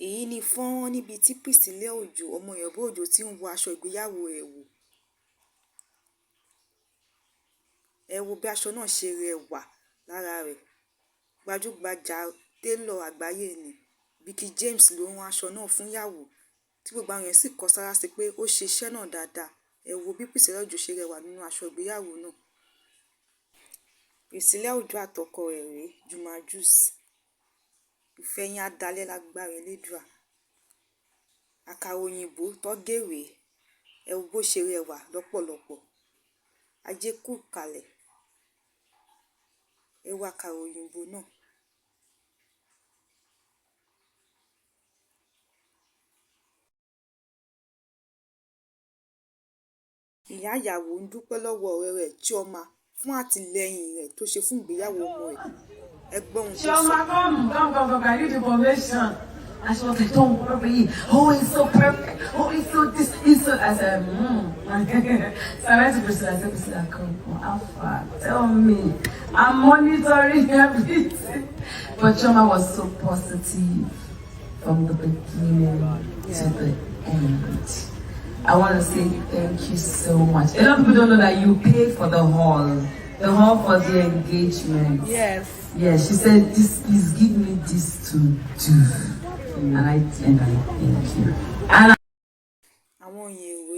Èyí ni fọ́nrán níbi tí Priscilla Òjó ọmọ Ìyábọ̀ Òjó ti ń wọ aṣọ ìgbéyàwó rẹ̀ wò. Ẹ wo bí aṣọ náà ṣe rẹwà lára rẹ̀. Gbajúgbajà télọ̀ àgbáyé ni Vicky James ló rán aṣọ náà fún ìyàwó tí gbogbo àwọn èèyàn sì kọ sára sí pé ó ṣe iṣẹ́ náà dáadáa. Ẹ wo bí Priscilla Òjó ṣe rẹwà nínú aṣọ ìgbéyàwó náà. Priscilla Òjó àtọkọ rẹ̀ rèé Juma. Ìfẹ́ yín á dalẹ̀ lágbára Elédùà. Àkàrà òyìnbó tọ́gẹ̀ rèé. Ẹ wo bó ṣe rẹwà lọ́pọ̀lọpọ̀. Ajé kú kalẹ̀. Ẹ wo àkàrà òyìnbó náà. Ìyá ìyàwó ń dúpẹ́ lọ́wọ́ ọ̀rẹ́ rẹ̀ Juma fún àtìlẹ́yìn rẹ̀ tó ṣe fún ìgbéyàwó ọmọ ẹ̀. Ẹ gbọ́ ohun tó sọ. Juma, come, I need information. And she was like, don't worry. Oh, it's so perfect. Oh, it's so this, it's so. I said, So I went to Priscilla. I said, Priscilla, come, Alpha, tell me. I'm monitoring everything. But Juma was so positive from the beginning to the end. I want to say thank you so much. A lot of people don't know that you paid for the hall for the engagement. Yes. Yeah, she said, please give me this to do. And I thank you. And àwọn òyìnbó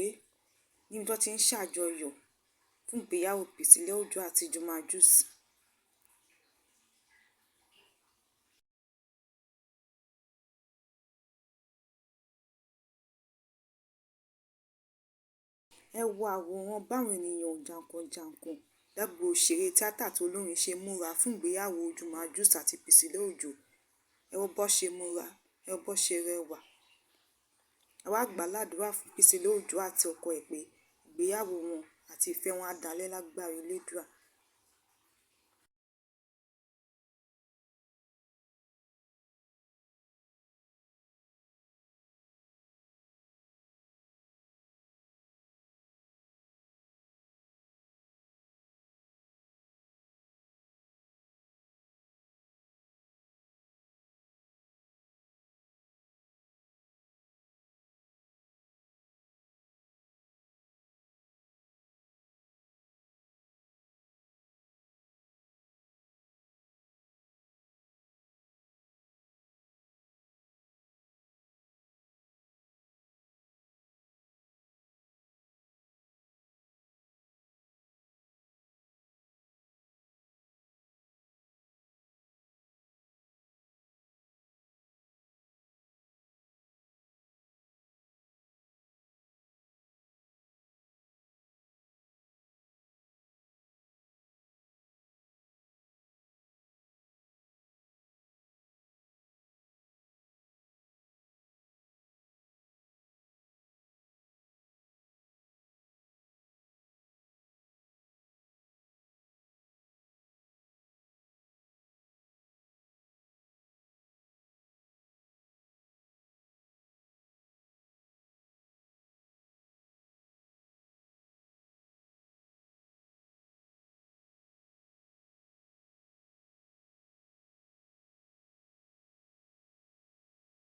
níbi tó ti ń ṣàjọyọ̀ fún ìgbéyàwó Priscilla Òjó àti Juma. Ẹ wo àwòrán báwọn ènìyàn jàǹkànjàǹkàn lágbo òṣèré tíátà tó lórin ṣe múra fún ìgbéyàwó Juma àti Priscilla Òjó. Ẹ wo bó ṣe múra, ẹ wo bó ṣe rẹwà. Àwa gbà ládùúrà fún Priscilla Òjó àti ọkọ ẹ̀ pé ìgbéyàwó wọn àti ìfẹ́ wọn á dalẹ̀ lágbára Elédùà.